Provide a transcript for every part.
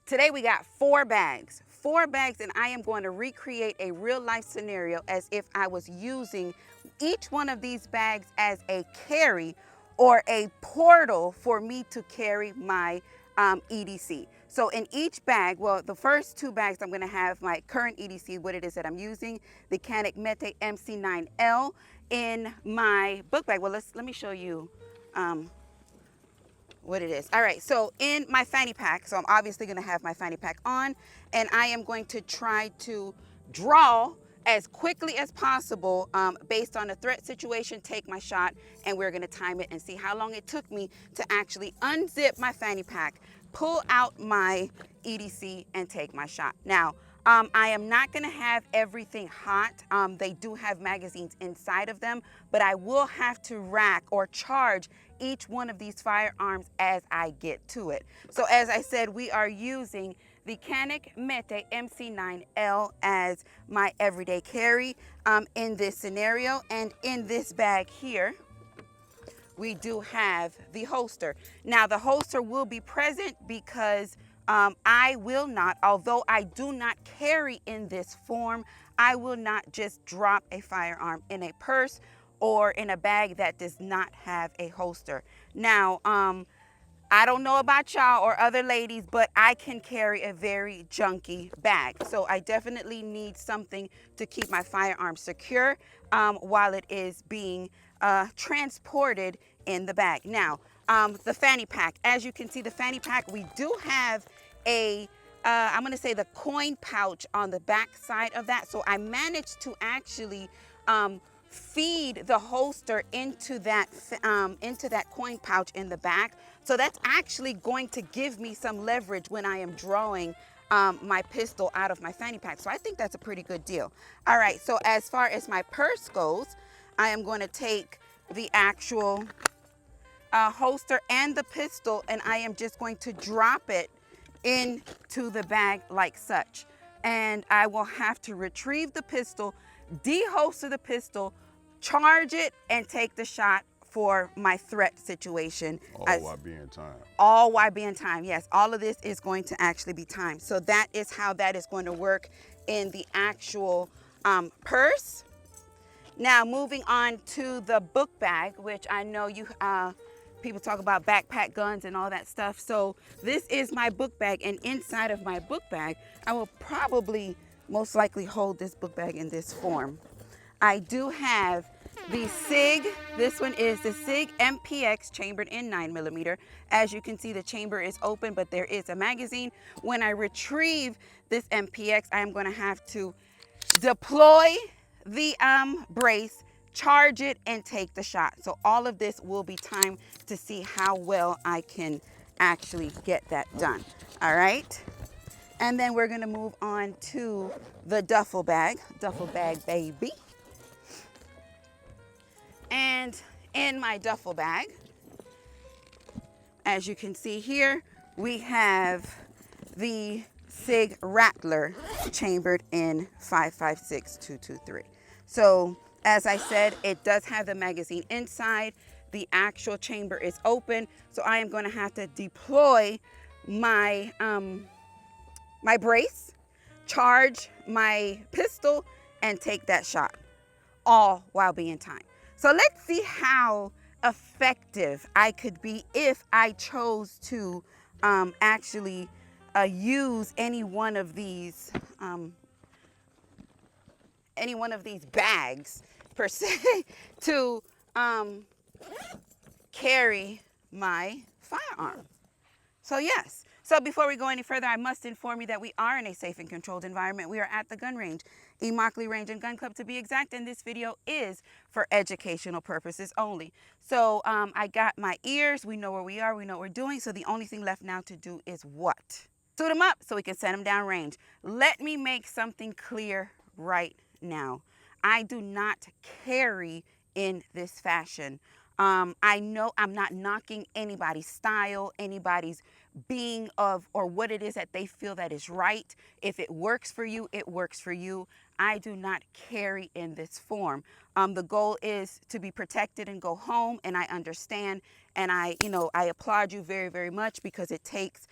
Today we got 4 bags. 4 bags, and I am going to recreate a real life scenario as if I was using each one of these bags as a carry or a portal for me to carry my EDC. So in each bag, well, the first 2 bags, I'm going to have my current EDC, what it is that I'm using, the Canik Mete MC9L in my book bag. Well, let me show you what it is. All right, so in my fanny pack, so I'm obviously going to have my fanny pack on, and I am going to try to draw as quickly as possible based on the threat situation, take my shot, and we're going to time it and see how long it took me to actually unzip my fanny pack, pull out my EDC, and take my shot. Now, I am not going to have everything hot. They do have magazines inside of them, but I will have to rack or charge each one of these firearms as I get to it. So as I said, we are using the Canik Mete MC9L as my everyday carry in this scenario. And in this bag here, we do have the holster. Now the holster will be present because I will not, although I do not carry in this form, I will not just drop a firearm in a purse or in a bag that does not have a holster. Now, I don't know about y'all or other ladies, but I can carry a very junky bag. So I definitely need something to keep my firearm secure while it is being transported in the bag. Now, the fanny pack, as you can see, the fanny pack, we do have a I'm going to say the coin pouch on the back side of that. So I managed to actually feed the holster into that coin pouch in the back. So that's actually going to give me some leverage when I am drawing my pistol out of my fanny pack. So I think that's a pretty good deal. All right, so as far as my purse goes, I am going to take the actual holster and the pistol, and I am just going to drop it into the bag like such. And I will have to retrieve the pistol, deholster the pistol, charge it, and take the shot for my threat situation. All while being timed. All while being timed, yes. All of this is going to actually be timed. So that is how that is going to work in the actual purse. Now moving on to the book bag, which I know you people talk about backpack guns and all that stuff. So this is my book bag, and inside of my book bag, I will probably most likely hold this book bag in this form. I do have the SIG. This one is the SIG MPX chambered in 9mm. As you can see, the chamber is open, but there is a magazine. When I retrieve this MPX, I am going to have to deploy the brace, charge it, and take the shot. So all of this will be timed to see how well I can actually get that done. All right. And then we're going to move on to the duffel bag baby. And in my duffel bag, as you can see here, we have the SIG Rattler chambered in 5.56-223. So as I said, it does have the magazine inside. The actual chamber is open. So I am going to have to deploy my my brace, charge my pistol, and take that shot, all while being timed. So let's see how effective I could be if I chose to actually use any one of these bags per se to carry my firearm. So yes. So before we go any further, I must inform you that we are in a safe and controlled environment. We are at the gun range, Immokalee Range and Gun Club to be exact, and this video is for educational purposes only. So I got my ears, we know where we are, we know what we're doing, so the only thing left now to do is what? Suit them up so we can send them down range. Let me make something clear right now. I do not carry in this fashion. I know I'm not knocking anybody's style, anybody's being of, or what it is that they feel that is right. If it works for you, it works for you. I do not carry in this form. The goal is to be protected and go home, and I understand, and I applaud you very, very much, because it takes,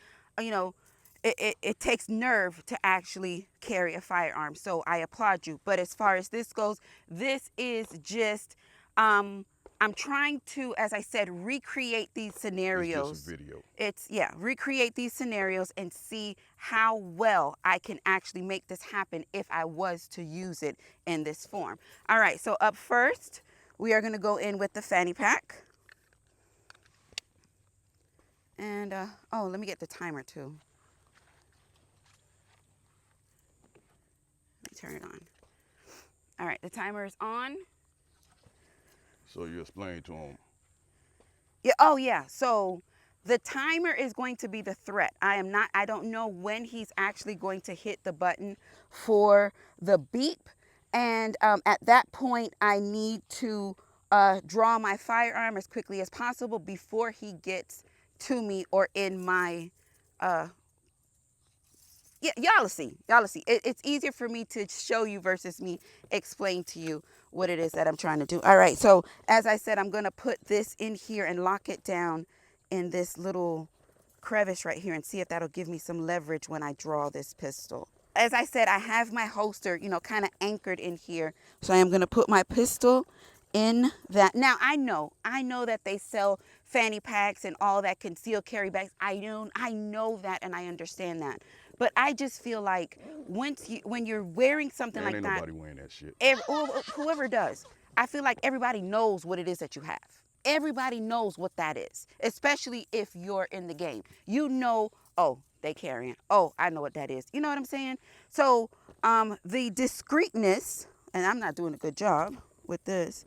it takes nerve to actually carry a firearm. So I applaud you. But as far as this goes, this is just, I'm trying to, as I said, recreate these scenarios. It's just a video. Yeah, recreate these scenarios and see how well I can actually make this happen if I was to use it in this form. All right, so up first, we are going to go in with the fanny pack. And, oh, let me get the timer too. Let me turn it on. All right, the timer is on. So you explain to him. Yeah, oh yeah, so the timer is going to be the threat. I don't know when he's actually going to hit the button for the beep. And at that point, I need to draw my firearm as quickly as possible before he gets to me or in my, yeah, y'all will see. It's easier for me to show you versus me explain to you what it is that I'm trying to do. All right, so as I said, I'm going to put this in here and lock it down in this little crevice right here and see if that'll give me some leverage when I draw this pistol. As I said, I have my holster, kind of anchored in here. So I am going to put my pistol in that. Now, I know that they sell fanny packs and all that concealed carry bags. I know that, and I understand that. But I just feel like when you're wearing something like Ain't that, nobody wearing that shit. whoever does, I feel like everybody knows what it is that you have. Everybody knows what that is, especially if you're in the game. Oh, they carrying. Oh, I know what that is. You know what I'm saying? So the discreetness, and I'm not doing a good job with this,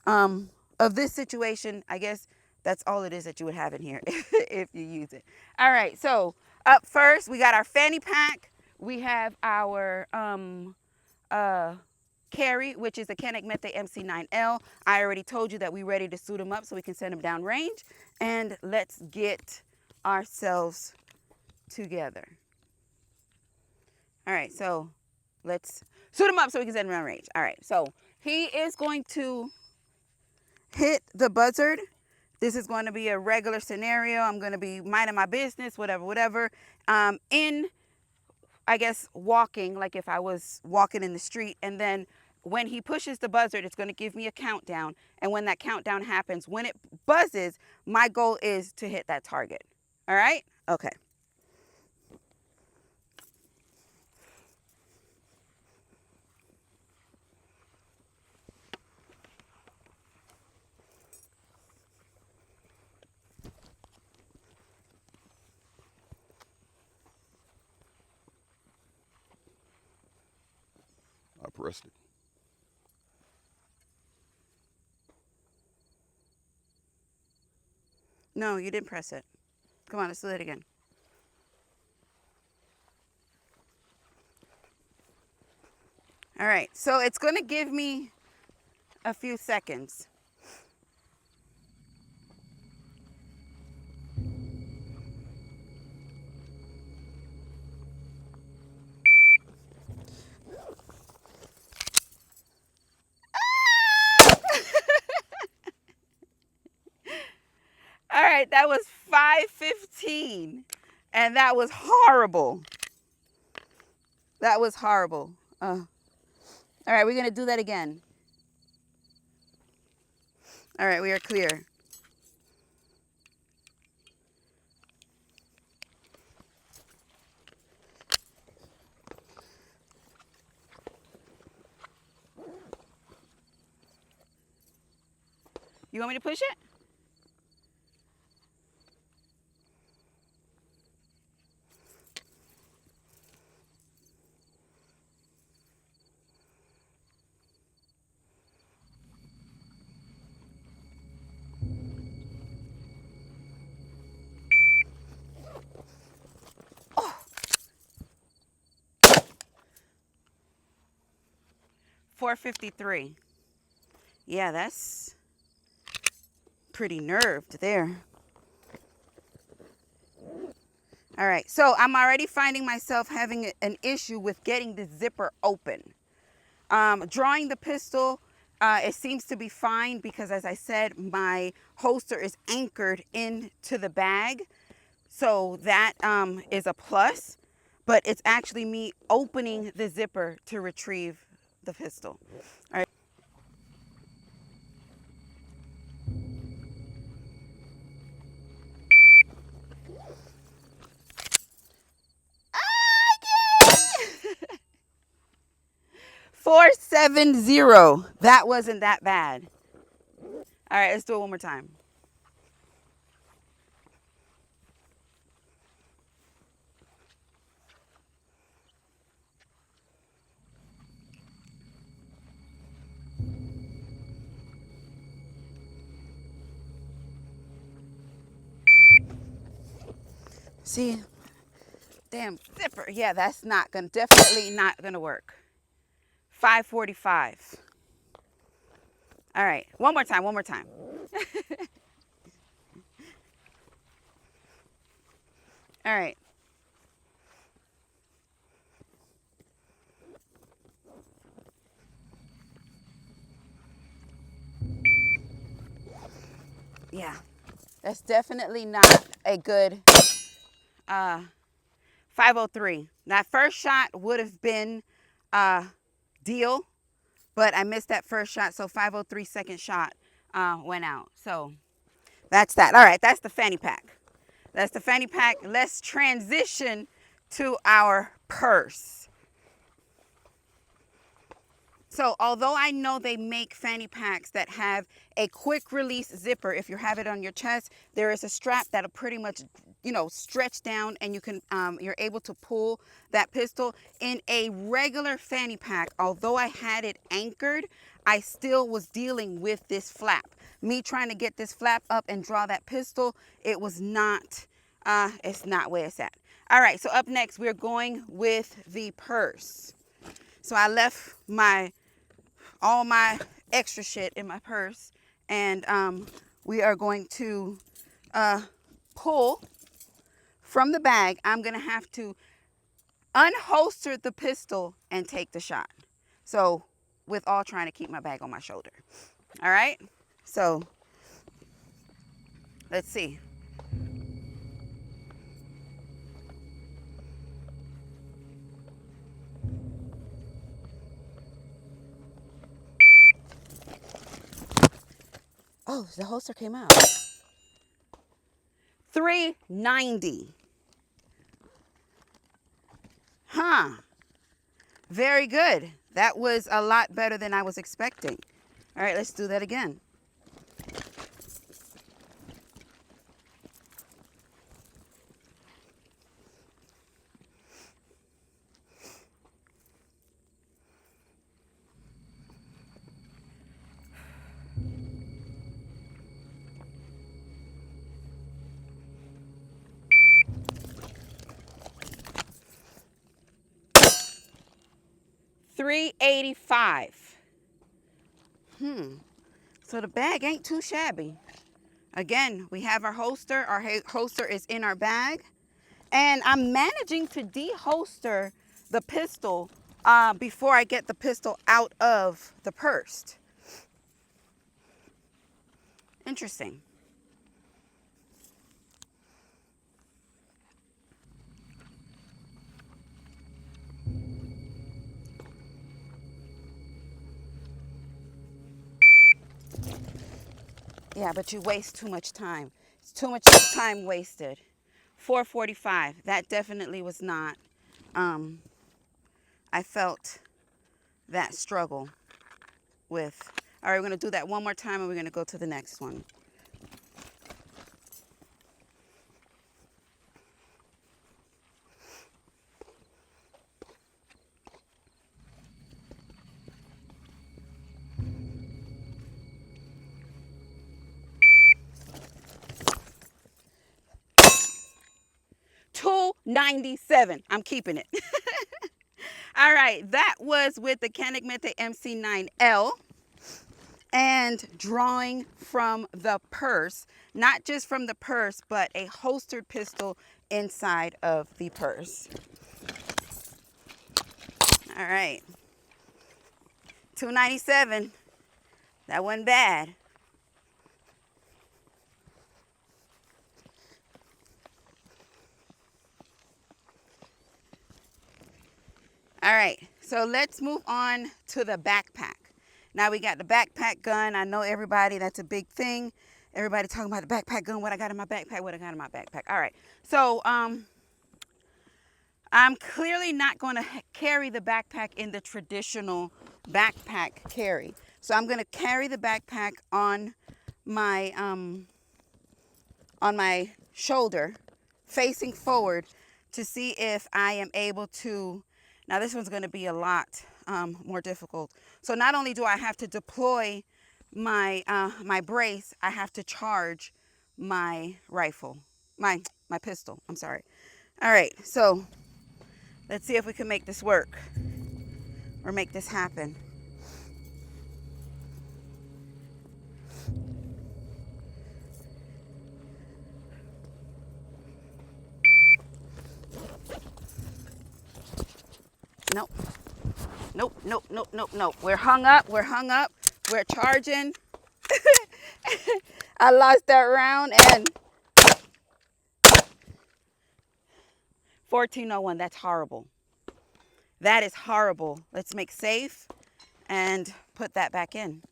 of this situation, I guess that's all it is that you would have in here if you use it. All right, so up first, we got our fanny pack. We have our carry, which is a Canik Mete MC9L. I already told you that we're ready to suit them up so we can send them down range. And let's get ourselves together. All right, so let's suit him up so we can send him down range. All right, so he is going to hit the buzzard. This is going to be a regular scenario. I'm going to be minding my business, whatever. I guess, walking, like if I was walking in the street. And then when he pushes the buzzard, it's going to give me a countdown. And when that countdown happens, when it buzzes, my goal is to hit that target. All right? Okay. I pressed it. No, you didn't press it. Come on, let's do it again. All right, so it's going to give me a few seconds. All right, that was 5:15, and that was horrible. That was horrible. All right, we're going to do that again. All right, we are clear. You want me to push it? Oh. 4:53. Yeah, that's pretty nerved there. All right, so I'm already finding myself having an issue with getting the zipper open. Drawing the pistol, it seems to be fine because, as I said, my holster is anchored into the bag. So that is a plus. but it's actually me opening the zipper to retrieve the pistol. All right. Ah, 470. That wasn't that bad. All right, let's do it one more time. See, damn zipper. Yeah, that's definitely not gonna work. 545. All right, one more time, one more time. All right. Yeah, that's definitely not a good 503. That first shot would have been deal, but I missed that first shot, so 503 second shot went out. So that's that. All right, that's the fanny pack. That's the fanny pack. Let's transition to our purse. So although I know they make fanny packs that have a quick release zipper, if you have it on your chest, there is a strap that'll pretty much, stretch down, and you're able to pull that pistol. In a regular fanny pack, although I had it anchored, I still was dealing with this flap. Me trying to get this flap up and draw that pistol, it was not, it's not where it's at. All right, so up next, we're going with the purse. So I left all my extra shit in my purse, and we are going to pull from the bag. I'm gonna have to unholster the pistol and take the shot, so with all trying to keep my bag on my shoulder. All right, so let's see. Oh, the holster came out. 390. Huh. Very good. That was a lot better than I was expecting. All right, let's do that again. $385. So the bag ain't too shabby. Again, we have our holster. Our holster is in our bag. And I'm managing to deholster the pistol before I get the pistol out of the purse. Interesting. Yeah, but you waste too much time. It's too much time wasted. 445. That definitely was not. I felt that struggle with. All right, we're going to do that one more time, and we're going to go to the next one. $297. I'm keeping it. All right, that was with the Canik Mente MC9L. And drawing from the purse, not just from the purse, but a holstered pistol inside of the purse. All right, $297. That wasn't bad. All right, so let's move on to the backpack. Now we got the backpack gun. I know everybody, that's a big thing. Everybody talking about the backpack gun, what I got in my backpack, what I got in my backpack. All right, so I'm clearly not going to carry the backpack in the traditional backpack carry. So I'm going to carry the backpack on my shoulder, facing forward, to see if I am able to. Now this one's going to be a lot more difficult. So not only do I have to deploy my my brace, I have to charge my rifle, my pistol. I'm sorry. All right, so let's see if we can make this work or make this happen. Nope. Nope, nope, nope, nope, nope. We're hung up. We're hung up. We're charging. I lost that round and 1401. That's horrible. That is horrible. Let's make safe and put that back in.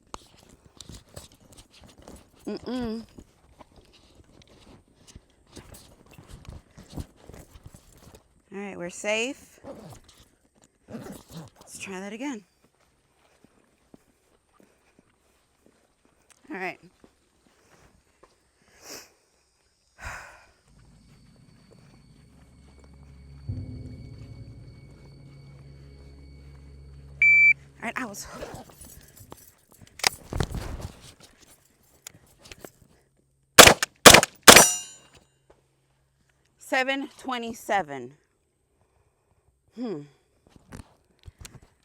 Mm-mm. All right, we're safe. Let's try that again. All right. All right, I was. 727.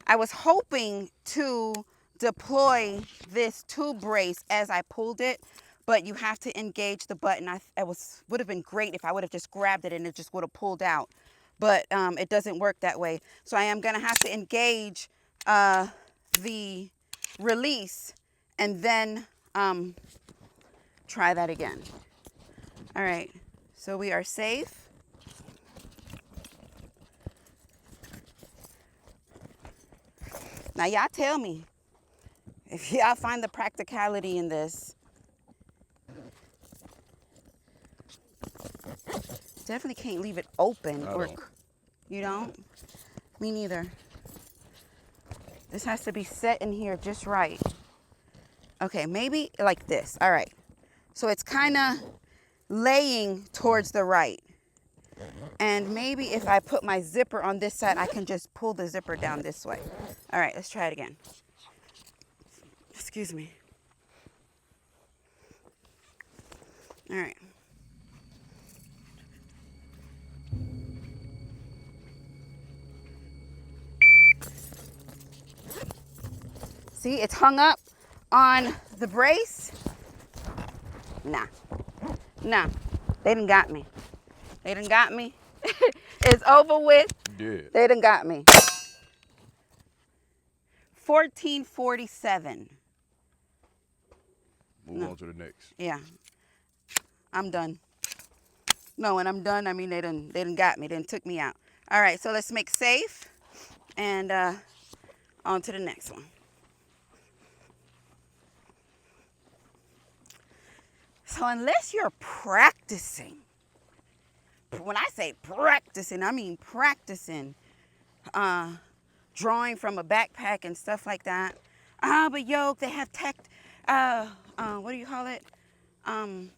I was hoping to deploy this tube brace as I pulled it, but you have to engage the button. Would have been great if I would have just grabbed it and it just would have pulled out, but it doesn't work that way. So I am gonna have to engage the release and then try that again. All right, so we are safe. Now y'all tell me if y'all find the practicality in this. Definitely can't leave it open. You don't? Me neither. This has to be set in here just right. Okay, maybe like this. All right. So it's kind of laying towards the right. And maybe if I put my zipper on this side, I can just pull the zipper down this way. All right, let's try it again. Excuse me. All right. See, it's hung up on the brace. Nah, they done got me. They done got me. It's over with. Yeah. They done got me. 1447. Move on to the next. Yeah, I'm done. No, when I'm done, I mean they done got me. They done took me out. All right, so let's make safe and on to the next one. So unless you're practicing, when I say practicing, I mean practicing drawing from a backpack and stuff like that. But Yoke, they have what do you call it?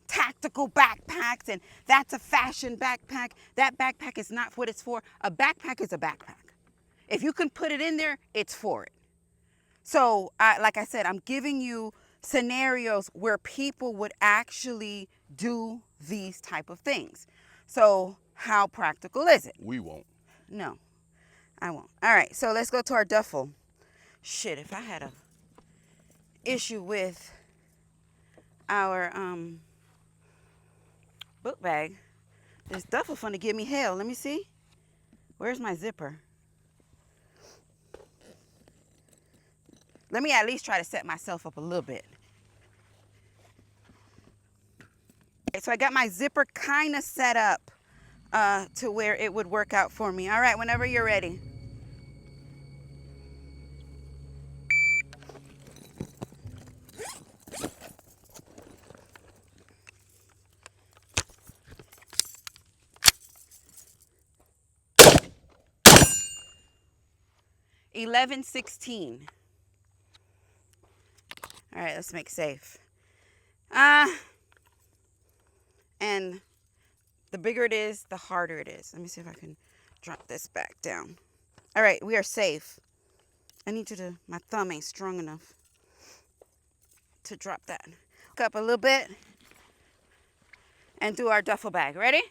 Tactical backpacks, and that's a fashion backpack. That backpack is not what it's for. A backpack is a backpack. If you can put it in there, it's for it. So, like I said, I'm giving you scenarios where people would actually do these type of things. So, how practical is it? We won't. No, I won't. All right, so let's go to our duffel. Shit, if I had a issue with our book bag, this duffel finna give me hell. Let me see. Where's my zipper? Let me at least try to set myself up a little bit. Okay, so I got my zipper kind of set up to where it would work out for me. All right, whenever you're ready. 1116. All right, let's make safe. And the bigger it is, the harder it is. Let me see if I can drop this back down. All right, we are safe. I need you to, my thumb ain't strong enough to drop that. Look up a little bit and do our duffel bag. Ready?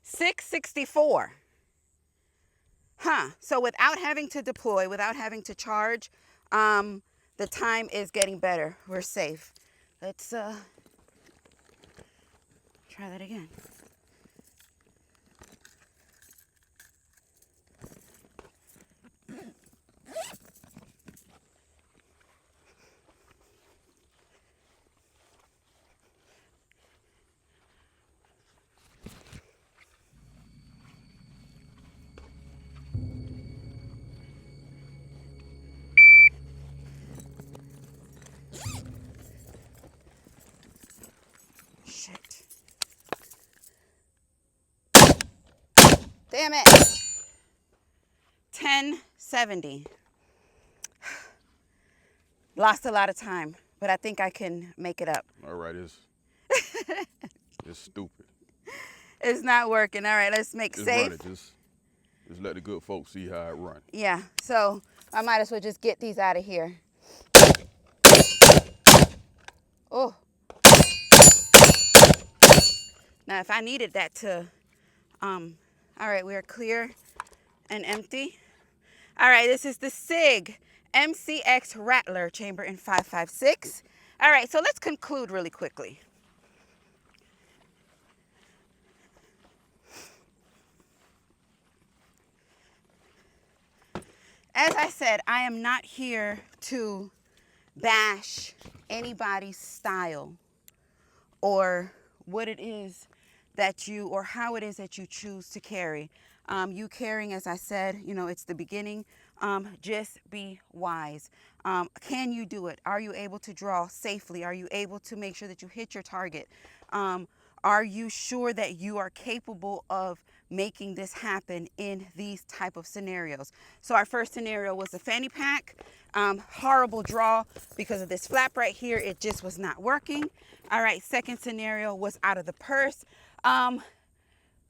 $664. So without having to deploy, without having to charge, the time is getting better. We're safe. Let's try that again. Shit. Damn it. 1070. Lost a lot of time, but I think I can make it up. All right, it's stupid. It's not working. All right, let's make Just safe. run it. Just let the good folks see how it run. Yeah, so I might as well just get these out of here. Oh. Now, if I needed that to, all right, we are clear and empty. All right, this is the SIG MCX Rattler chamber in 556. All right, so let's conclude really quickly. As I said, I am not here to bash anybody's style or what it is that you, or how it is that you choose to carry. You carrying, as I said, you know, it's the beginning. Just be wise. Can you do it? Are you able to draw safely? Are you able to make sure that you hit your target? Are you sure that you are capable of making this happen in these type of scenarios? So our first scenario was the fanny pack. Horrible draw because of this flap right here. It just was not working. All right, second scenario was out of the purse.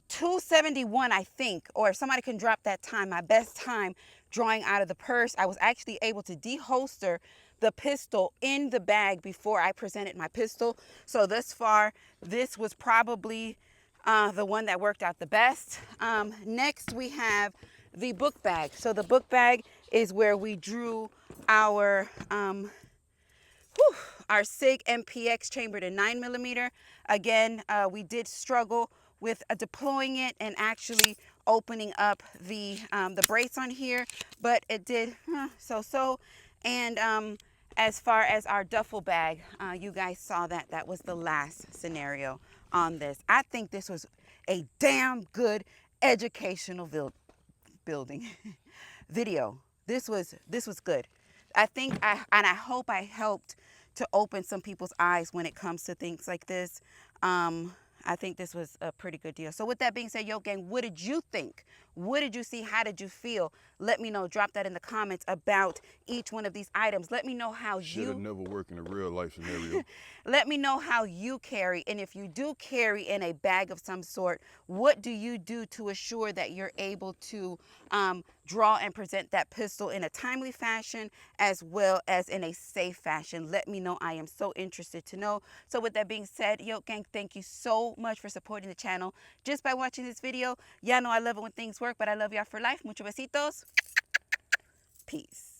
271, I think, or if somebody can drop that time, my best time drawing out of the purse. I was actually able to deholster the pistol in the bag before I presented my pistol. So thus far, this was probably the one that worked out the best. Next, we have the book bag. So the book bag is where we drew our SIG MPX chambered in 9mm. Again, we did struggle with deploying it and actually opening up the brace on here, but it did so. And as far as our duffel bag, you guys saw that was the last scenario on this. I think this was a damn good educational building video. This was good. I think I hope I helped to open some people's eyes when it comes to things like this. I think this was a pretty good deal. So with that being said, Yo Gang, what did you think? What did you see? How did you feel? Let me know. Drop that in the comments about each one of these items. Let me know how Should have never worked in a real life scenario. Let me know how you carry. And if you do carry in a bag of some sort, what do you do to assure that you're able to draw and present that pistol in a timely fashion as well as in a safe fashion? Let me know. I am so interested to know. So with that being said, Yo Gang, thank you so much for supporting the channel just by watching this video. Y'all know I love it when things work, but I love y'all for life. Muchos besitos. Peace.